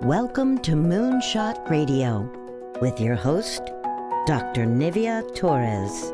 Welcome to Moonshot Radio with your host, Dr. Nivea Torres.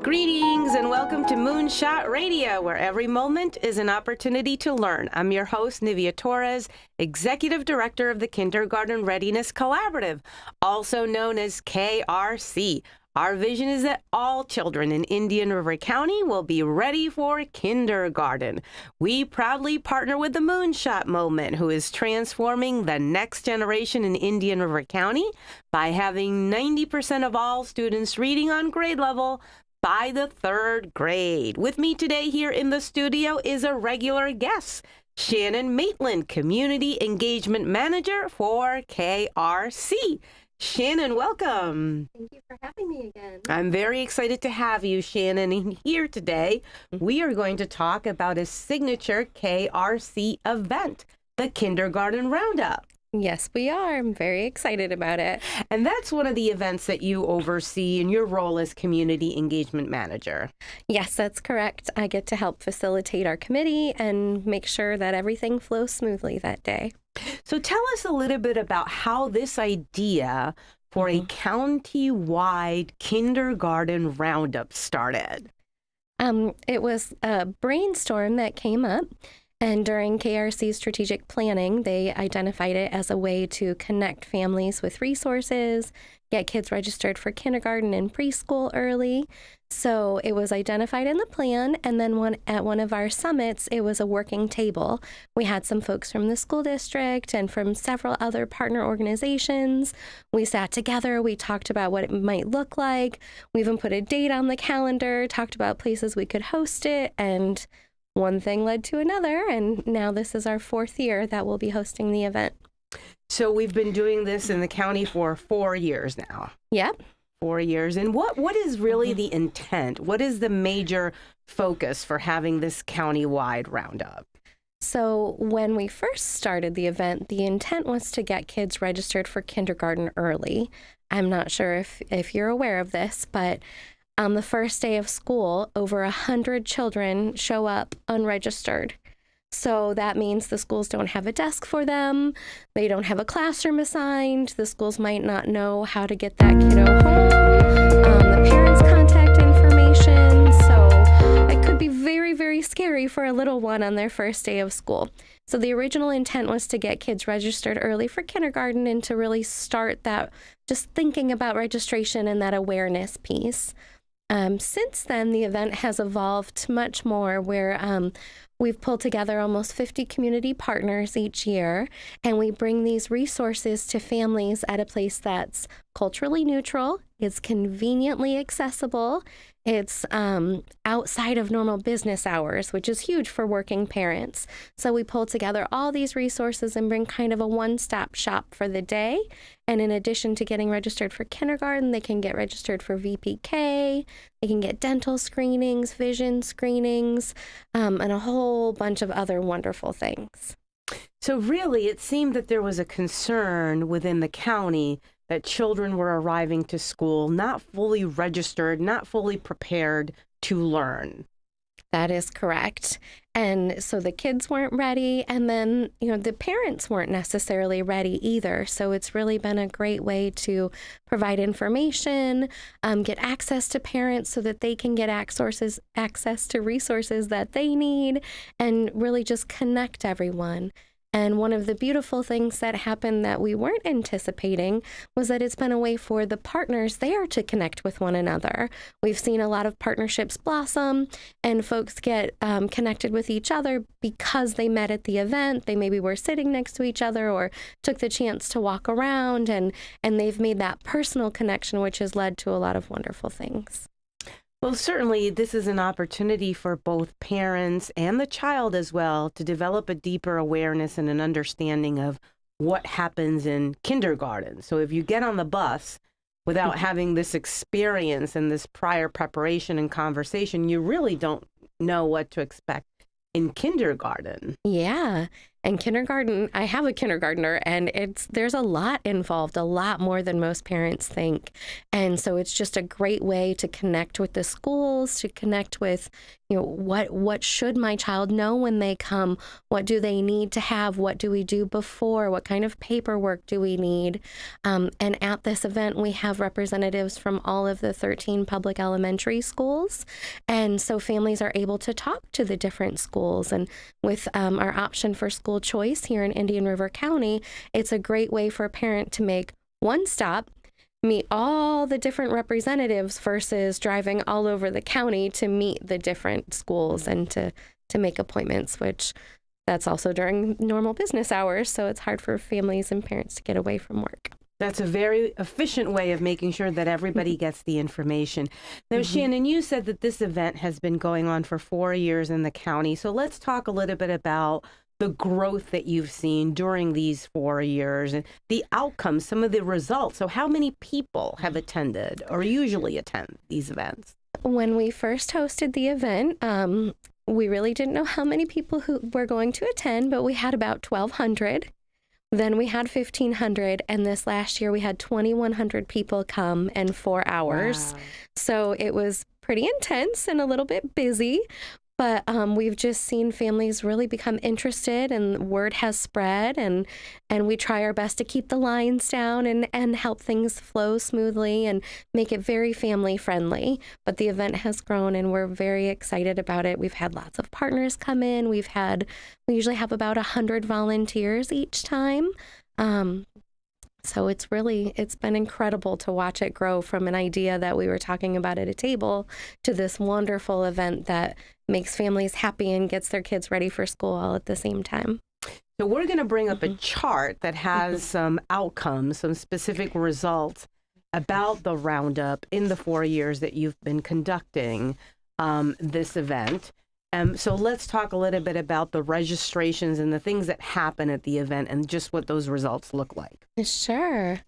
Greetings and welcome to Moonshot Radio, where every moment is an opportunity to learn. I'm your host, Nivea Torres, Executive Director of the Kindergarten Readiness Collaborative, also known as KRC. Our vision is that all children in Indian River County will be ready for kindergarten. We proudly partner with the Moonshot Movement, who is transforming the next generation in Indian River County by having 90% of all students reading on grade level by the third grade. With me today here in the studio is a regular guest, Shannon Maitland, Community Engagement Manager for KRC. Shannon, welcome. Thank you for having me again. I'm very excited to have you, Shannon. And here today, we are going to talk about a signature KRC event, the Kindergarten Roundup. Yes, we are. I'm very excited about it. And that's one of the events that you oversee in your role as Community Engagement Manager. Yes, that's correct. I get to help facilitate our committee and make sure that everything flows smoothly that day. So tell us a little bit about how this idea for a county-wide kindergarten roundup started. It was a brainstorm that came up, and during KRC's strategic planning, they identified it as a way to connect families with resources, get kids registered for kindergarten and preschool early. So it was identified in the plan, and then at one of our summits, it was a working table. We had some folks from the school district and from several other partner organizations. We sat together, we talked about what it might look like. We even put a date on the calendar, talked about places we could host it, and one thing led to another, and now this is our fourth year that we'll be hosting the event. So we've been doing this in the county for 4 years now. Yep. 4 years. And what is really the intent? What is the major focus for having this county-wide roundup? So when we first started the event, the intent was to get kids registered for kindergarten early. I'm not sure if you're aware of this, but on the first day of school, over 100 children show up unregistered. So that means the schools don't have a desk for them. They don't have a classroom assigned. The schools might not know how to get that kiddo home. The parents' contact information. So it could be very, very scary for a little one on their first day of school. So the original intent was to get kids registered early for kindergarten and to really start that, just thinking about registration and that awareness piece. Since then, the event has evolved much more where we've pulled together almost 50 community partners each year, and we bring these resources to families at a place that's culturally neutral, it's conveniently accessible, it's outside of normal business hours, which is huge for working parents. So we pull together all these resources and bring kind of a one-stop shop for the day. And in addition to getting registered for kindergarten, they can get registered for VPK, they can get dental screenings, vision screenings, and a whole bunch of other wonderful things. So really, it seemed that there was a concern within the county that children were arriving to school not fully registered, not fully prepared to learn. That is correct. And so the kids weren't ready, and then, the parents weren't necessarily ready either. So it's really been a great way to provide information, get access to parents so that they can get access to resources that they need, and really just connect everyone. And one of the beautiful things that happened that we weren't anticipating was that it's been a way for the partners there to connect with one another. We've seen a lot of partnerships blossom and folks get connected with each other because they met at the event. They maybe were sitting next to each other or took the chance to walk around, and they've made that personal connection, which has led to a lot of wonderful things. Well, certainly this is an opportunity for both parents and the child as well to develop a deeper awareness and an understanding of what happens in kindergarten. So if you get on the bus without having this experience and this prior preparation and conversation, you really don't know what to expect in kindergarten. Yeah. And kindergarten, I have a kindergartner, and there's a lot involved, a lot more than most parents think. And so it's just a great way to connect with the schools, to connect with, what should my child know when they come? What do they need to have? What do we do before? What kind of paperwork do we need? And at this event, we have representatives from all of the 13 public elementary schools. And so families are able to talk to the different schools. And with our option for school choice here in Indian River County, it's a great way for a parent to make one stop, meet all the different representatives versus driving all over the county to meet the different schools and to make appointments, which that's also during normal business hours. So it's hard for families and parents to get away from work. That's a very efficient way of making sure that everybody gets the information. Now, Shannon, you said that this event has been going on for 4 years in the county. So let's talk a little bit about the growth that you've seen during these 4 years and the outcomes, some of the results. So how many people have attended or usually attend these events? When we first hosted the event, we really didn't know how many people who were going to attend, but we had about 1,200. Then we had 1,500, and this last year we had 2,100 people come in 4 hours. Wow. So it was pretty intense and a little bit busy. But we've just seen families really become interested, and word has spread, and we try our best to keep the lines down and help things flow smoothly and make it very family friendly. But the event has grown, and we're very excited about it. We've had lots of partners come in. We usually have about 100 volunteers each time. So it's been incredible to watch it grow from an idea that we were talking about at a table to this wonderful event that makes families happy and gets their kids ready for school all at the same time. So we're going to bring up a chart that has some outcomes, some specific results about the Roundup in the 4 years that you've been conducting this event. So let's talk a little bit about the registrations and the things that happen at the event and just what those results look like. Sure.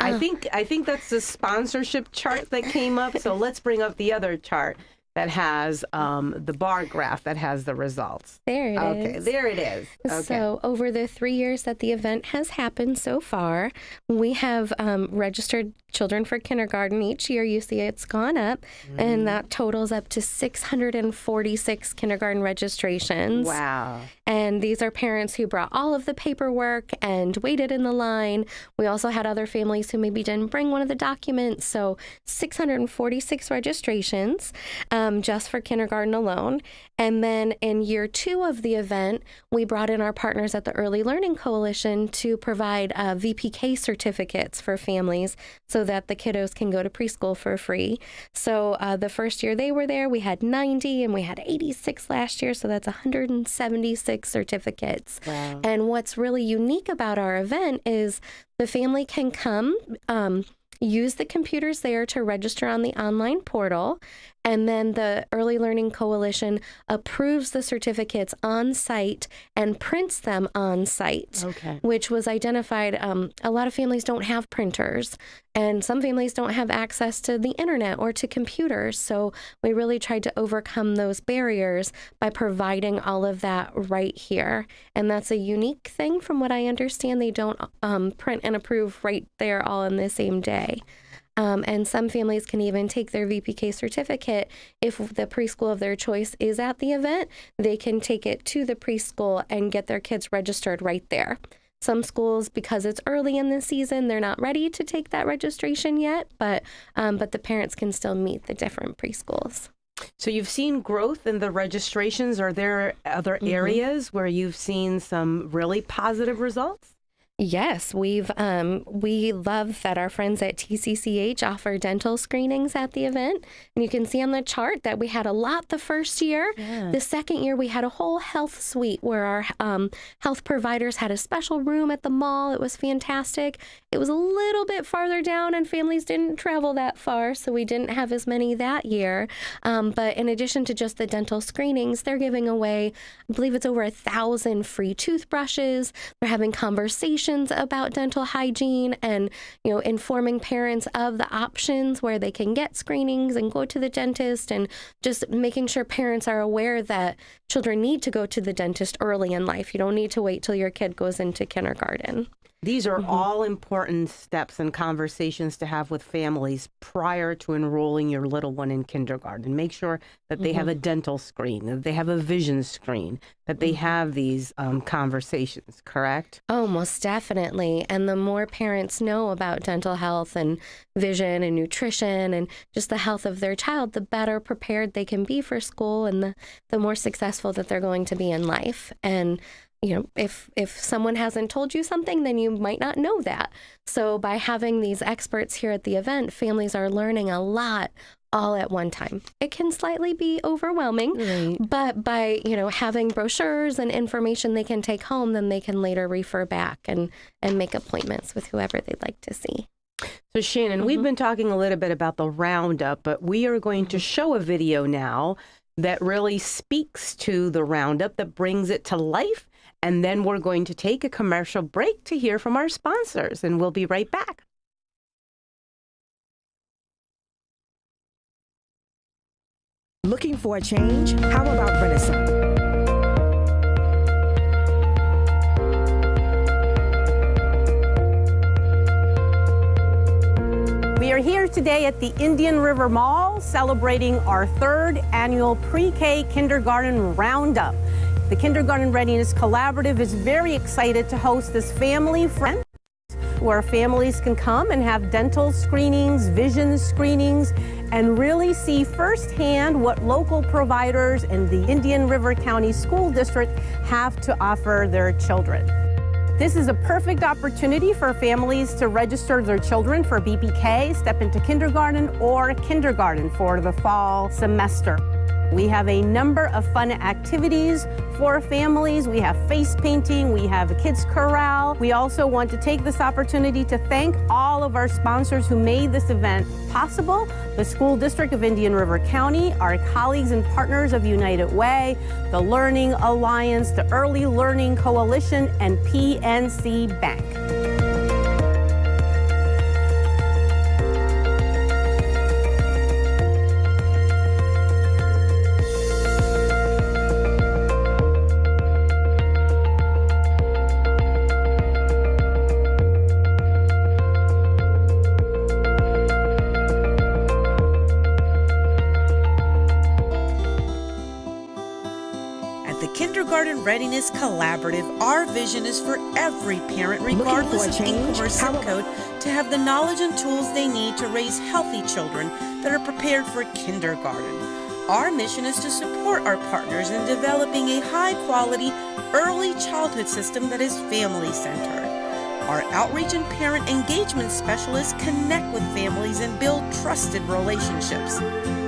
I think that's the sponsorship chart that came up. So let's bring up the other chart that has the bar graph that has the results. There it is. Okay, there it is. Okay. So over the 3 years that the event has happened so far, we have registered children for kindergarten. Each year you see it's gone up, and that totals up to 646 kindergarten registrations. Wow. And these are parents who brought all of the paperwork and waited in the line. We also had other families who maybe didn't bring one of the documents. So 646 registrations just for kindergarten alone. And then in year 2 of the event, we brought in our partners at the Early Learning Coalition to provide VPK certificates for families so that the kiddos can go to preschool for free. So the first year they were there, we had 90, and we had 86 last year. So that's 176 certificates. Wow. And what's really unique about our event is the family can come, use the computers there to register on the online portal, and then the Early Learning Coalition approves the certificates on site and prints them on site, which was identified. A lot of families don't have printers, and some families don't have access to the internet or to computers. So we really tried to overcome those barriers by providing all of that right here. And that's a unique thing from what I understand. They don't print and approve right there all in the same day. And some families can even take their VPK certificate. If the preschool of their choice is at the event, they can take it to the preschool and get their kids registered right there. Some schools, because it's early in the season, they're not ready to take that registration yet, but the parents can still meet the different preschools. So you've seen growth in the registrations. Are there other areas where you've seen some really positive results? Yes, we love that our friends at TCCH offer dental screenings at the event. And you can see on the chart that we had a lot the first year. Yeah. The second year, we had a whole health suite where our health providers had a special room at the mall. It was fantastic. It was a little bit farther down, and families didn't travel that far, so we didn't have as many that year. But in addition to just the dental screenings, they're giving away, I believe it's over 1,000 free toothbrushes. They're having conversations conversations about dental hygiene and, informing parents of the options where they can get screenings and go to the dentist, and just making sure parents are aware that children need to go to the dentist early in life. You don't need to wait till your kid goes into kindergarten. These are all important steps and conversations to have with families prior to enrolling your little one in kindergarten. Make sure that they have a dental screen, that they have a vision screen, that they have these conversations, correct? Oh, most definitely. And the more parents know about dental health and vision and nutrition and just the health of their child, the better prepared they can be for school, and the more successful that they're going to be in life. And if someone hasn't told you something, then you might not know that. So by having these experts here at the event, families are learning a lot all at one time. It can slightly be overwhelming, right, but by, having brochures and information they can take home, then they can later refer back and make appointments with whoever they'd like to see. So Shannon, we've been talking a little bit about the roundup, but we are going to show a video now that really speaks to the roundup, that brings it to life. And then we're going to take a commercial break to hear from our sponsors, and we'll be right back. Looking for a change? How about Renaissance? We are here today at the Indian River Mall celebrating our 3rd annual Pre-K Kindergarten Roundup. The Kindergarten Readiness Collaborative is very excited to host this family friend where families can come and have dental screenings, vision screenings, and really see firsthand what local providers in the Indian River County School District have to offer their children. This is a perfect opportunity for families to register their children for BPK, step into kindergarten, or kindergarten for the fall semester. We have a number of fun activities for families. We have face painting, we have a kids corral. We also want to take this opportunity to thank all of our sponsors who made this event possible: the School District of Indian River County, our colleagues and partners of United Way, the Learning Alliance, the Early Learning Coalition, and PNC Bank. Kindergarten Readiness Collaborative, our vision is for every parent, regardless of income or zip code, to have the knowledge and tools they need to raise healthy children that are prepared for kindergarten. Our mission is to support our partners in developing a high-quality early childhood system that is family-centered. Our outreach and parent engagement specialists connect with families and build trusted relationships.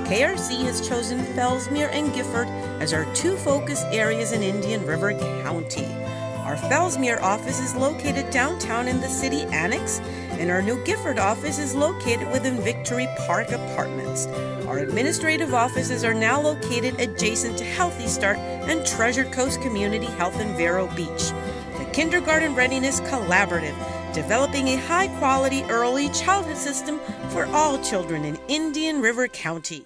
KRC has chosen Fellsmere and Gifford as our 2 focus areas in Indian River County. Our Fellsmere office is located downtown in the city annex, and our new Gifford office is located within Victory Park Apartments. Our administrative offices are now located adjacent to Healthy Start and Treasure Coast Community Health in Vero Beach. The Kindergarten Readiness Collaborative, developing a high-quality early childhood system for all children in Indian River County.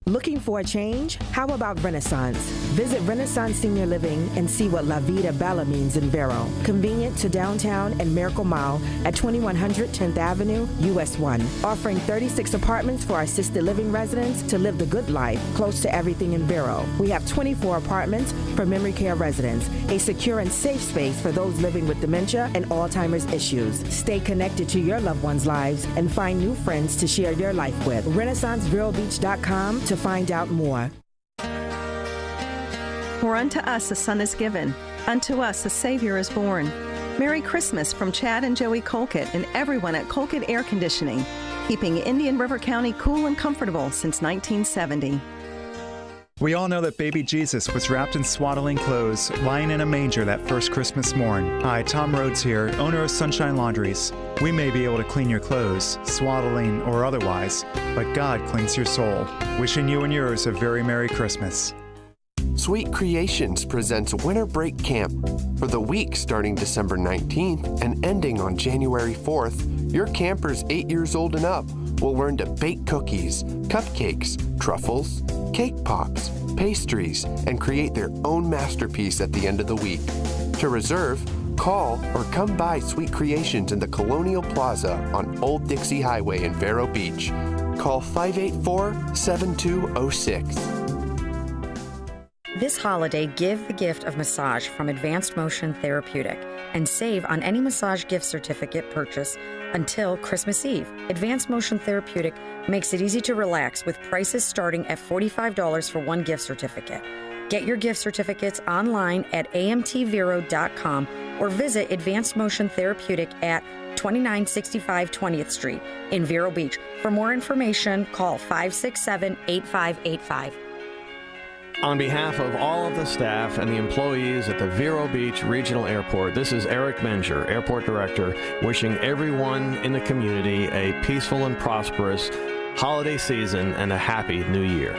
Looking for a change? How about Renaissance? Visit Renaissance Senior Living and see what La Vida Bella means in Vero. Convenient to downtown and Miracle Mile at 2100 10th Avenue, US 1. Offering 36 apartments for assisted living residents to live the good life close to everything in Vero. We have 24 apartments for memory care residents, a secure and safe space for those living with dementia and Alzheimer's issues. Stay connected to your loved ones' lives and find new friends to share your life with. RenaissanceVeroBeach.com to find out more. For unto us a son is given, unto us a Savior is born. Merry Christmas from Chad and Joey Colquitt and everyone at Colquitt Air Conditioning, keeping Indian River County cool and comfortable since 1970. We all know that baby Jesus was wrapped in swaddling clothes, lying in a manger that first Christmas morn. Hi, Tom Rhodes here, owner of Sunshine Laundries. We may be able to clean your clothes, swaddling or otherwise, but God cleans your soul. Wishing you and yours a very Merry Christmas. Sweet Creations presents Winter Break Camp. For the week starting December 19th and ending on January 4th, your campers 8 years old and up will learn to bake cookies, cupcakes, truffles, cake pops, pastries, and create their own masterpiece at the end of the week. To reserve, call or come by Sweet Creations in the Colonial Plaza on Old Dixie Highway in Vero Beach. Call 584-7206. This holiday, give the gift of massage from Advanced Motion Therapeutic and save on any massage gift certificate purchase until Christmas Eve. Advanced Motion Therapeutic makes it easy to relax with prices starting at $45 for one gift certificate. Get your gift certificates online at amtvero.com or visit Advanced Motion Therapeutic at 2965 20th Street in Vero Beach. For more information, call 567-8585. On behalf of all of the staff and the employees at the Vero Beach Regional Airport, this is Eric Menger, Airport Director, wishing everyone in the community a peaceful and prosperous holiday season and a happy new year.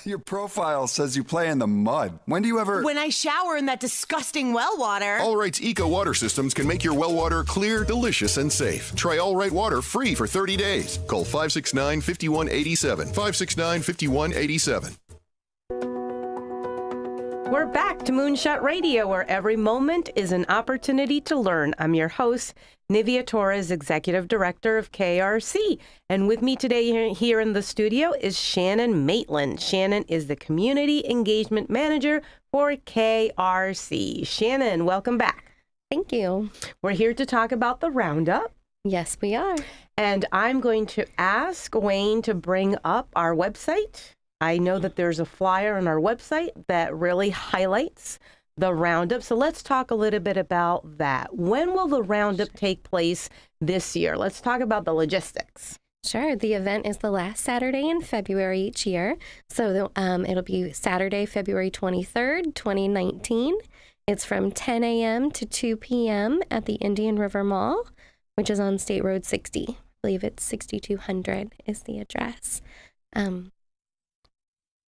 Your profile says you play in the mud. When do you ever... When I shower in that disgusting well water. All Right's Eco Water Systems can make your well water clear, delicious, and safe. Try All Right Water free for 30 days. Call 569-5187. 569-5187. We're back to Moonshot Radio, where every moment is an opportunity to learn. I'm your host, Nivea Torres, Executive Director of KRC. And with me today here in the studio is Shannon Maitland. Shannon is the Community Engagement Manager for KRC. Shannon, welcome back. Thank you. We're here to talk about the Roundup. Yes, we are. And I'm going to ask Wayne to bring up our website. I know that there's a flyer on our website that really highlights the Roundup. So let's talk a little bit about that. When will the Roundup take place this year? Let's talk about the logistics. Sure. The event is the last Saturday in February each year. So it'll be Saturday, February 23rd, 2019. It's from 10 a.m. to 2 p.m. at the Indian River Mall, which is on State Road 60. I believe it's 6200 is the address.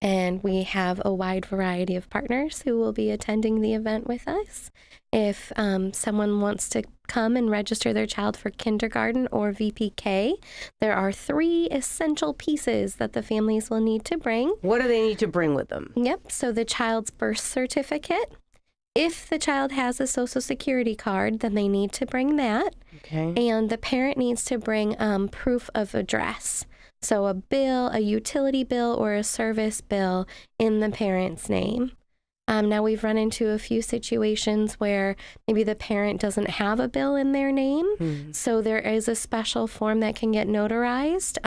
And we have a wide variety of partners who will be attending the event with us. If someone wants to come and register their child for kindergarten or VPK, there are 3 essential pieces that the families will need to bring. What do they need to bring with them? Yep. So the child's birth certificate. If the child has a Social Security card, then they need to bring that. Okay. And the parent needs to bring proof of address. So a bill, a utility bill, or a service bill in the parent's name. Now, we've run into a few situations where maybe the parent doesn't have a bill in their name. So there is a special form that can get notarized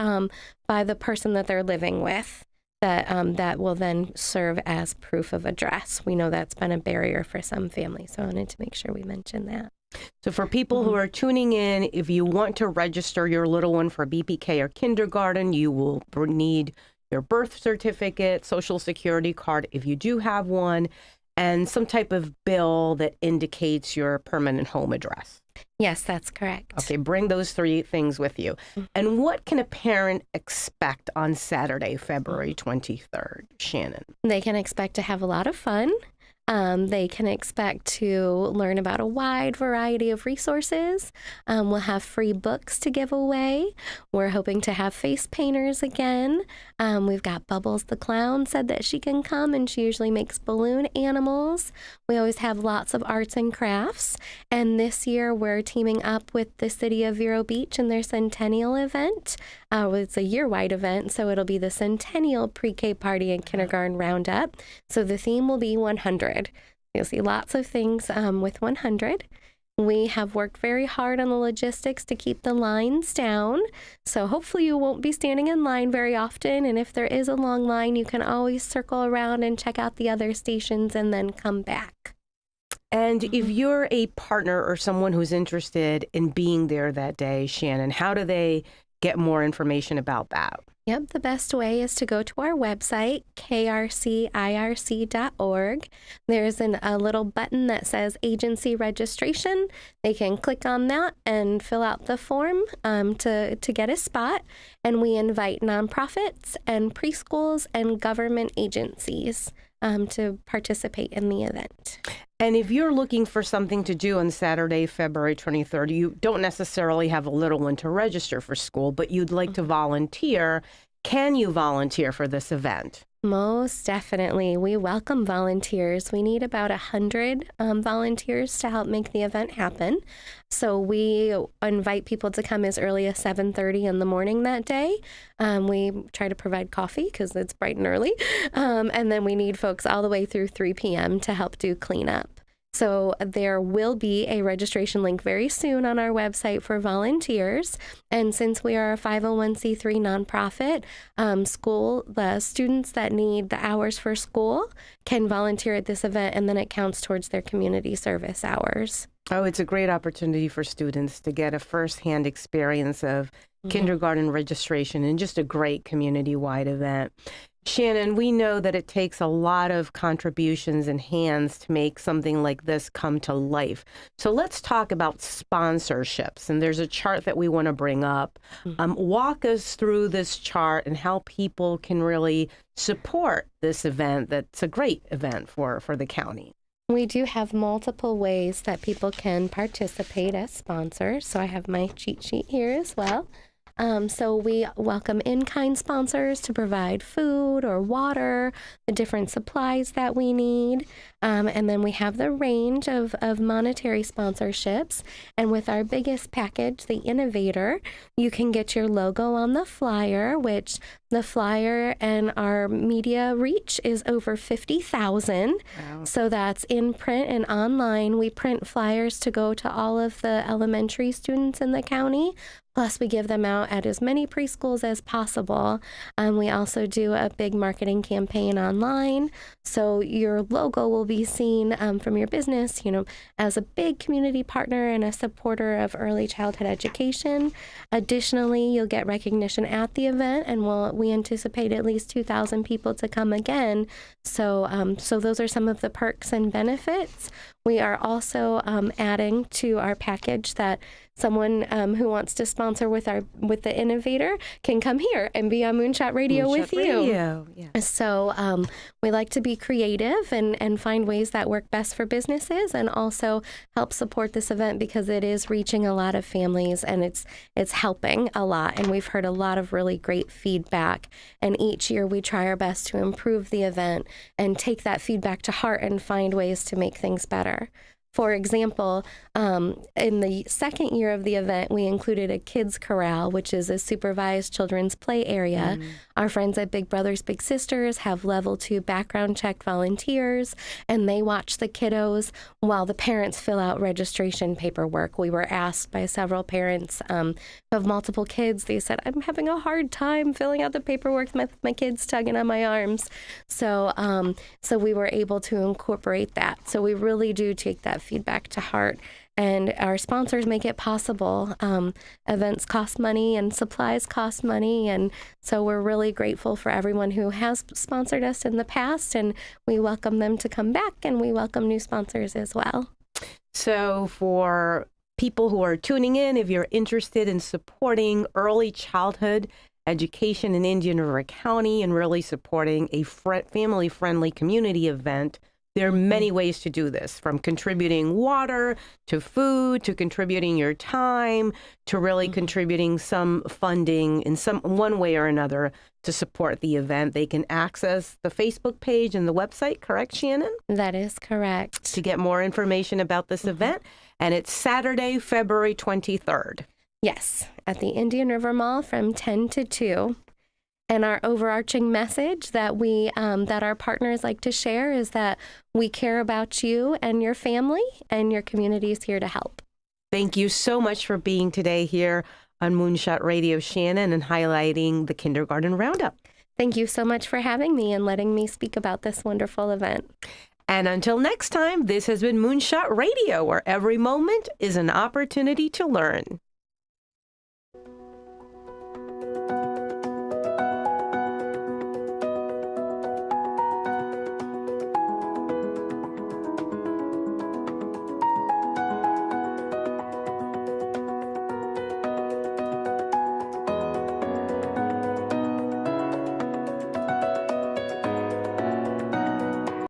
by the person that they're living with that will then serve as proof of address. We know that's been a barrier for some families, so I wanted to make sure we mentioned that. So for people who are tuning in, if you want to register your little one for BPK or kindergarten, you will need your birth certificate, Social Security card, if you do have one, and some type of bill that indicates your permanent home address. Yes, that's correct. Okay, bring those 3 things with you. And what can a parent expect on Saturday, February 23rd, Shannon? They can expect to have a lot of fun. They can expect to learn about a wide variety of resources. We'll have free books to give away. We're hoping to have face painters again. We've got Bubbles the Clown said that she can come, and she usually makes balloon animals. We always have lots of arts and crafts. And this year we're teaming up with the city of Vero Beach in their centennial event. It's a year-wide event, so it'll be the centennial pre-K party and kindergarten roundup. So the theme will be 100. You'll see lots of things with 100. We have worked very hard on the logistics to keep the lines down. So hopefully you won't be standing in line very often. And if there is a long line, you can always circle around and check out the other stations and then come back. And if you're a partner or someone who's interested in being there that day, Shannon, how do they get more information about that? Yep, the best way is to go to our website, krcirc.org. There's a little button that says agency registration. They can click on that and fill out the form to get a spot. And we invite nonprofits and preschools and government agencies to participate in the event. And if you're looking for something to do on Saturday, February 23rd, you don't necessarily have a little one to register for school, but you'd like to volunteer, can you volunteer for this event? Most definitely. We welcome volunteers. We need about 100 volunteers to help make the event happen. So we invite people to come as early as 7:30 in the morning that day. We try to provide coffee because it's bright and early. And then we need folks all the way through 3 p.m. to help do cleanup. So there will be a registration link very soon on our website for volunteers. And since we are a 501c3 nonprofit, the students that need the hours for school can volunteer at this event, and then it counts towards their community service hours. Oh, it's a great opportunity for students to get a firsthand experience of kindergarten registration and just a great community-wide event. Shannon, we know that it takes a lot of contributions and hands to make something like this come to life. So let's talk about sponsorships. And there's a chart that we want to bring up. Walk us through this chart and how people can really support this event that's a great event for the county. We do have multiple ways that people can participate as sponsors. So I have my cheat sheet here as well. So we welcome in-kind sponsors to provide food or water, the different supplies that we need. And then we have the range of monetary sponsorships. And with our biggest package, the Innovator, you can get your logo on the flyer, which the flyer and our media reach is over 50,000. Wow. So that's in print and online. We print flyers to go to all of the elementary students in the county. Plus, we give them out at as many preschools as possible. We also do a big marketing campaign online. So your logo will be seen from your business, as a big community partner and a supporter of early childhood education. Additionally, you'll get recognition at the event, and we anticipate at least 2,000 people to come again. So those are some of the perks and benefits. We are also adding to our package that someone who wants to sponsor with the Innovator can come here and be on Moonshot Radio with you. Yeah. So we like to be creative and find ways that work best for businesses, and also help support this event because it is reaching a lot of families and it's helping a lot. And we've heard a lot of really great feedback. And each year we try our best to improve the event and take that feedback to heart and find ways to make things better. For example, in the second year of the event, we included a kids corral, which is a supervised children's play area. Our friends at Big Brothers Big Sisters have level 2 background check volunteers, and they watch the kiddos while the parents fill out registration paperwork. We were asked by several parents who have multiple kids. They said, I'm having a hard time filling out the paperwork with my kids tugging on my arms. So we were able to incorporate that. So we really do take that feedback to heart, and our sponsors make it possible. Events cost money and supplies cost money, and so we're really grateful for everyone who has sponsored us in the past, and we welcome them to come back, and we welcome new sponsors as well. So for people who are tuning in, if you're interested in supporting early childhood education in Indian River County and really supporting a family-friendly community event, there are many ways to do this, from contributing water to food to contributing your time to really contributing some funding in one way or another to support the event. They can access the Facebook page and the website, correct, Shannon? That is correct. To get more information about this event. And it's Saturday, February 23rd. Yes, at the Indian River Mall from 10 to 2. And our overarching message that that our partners like to share is that we care about you and your family, and your community is here to help. Thank you so much for being today here on Moonshot Radio, Shannon, and highlighting the Kindergarten Roundup. Thank you so much for having me and letting me speak about this wonderful event. And until next time, this has been Moonshot Radio, where every moment is an opportunity to learn.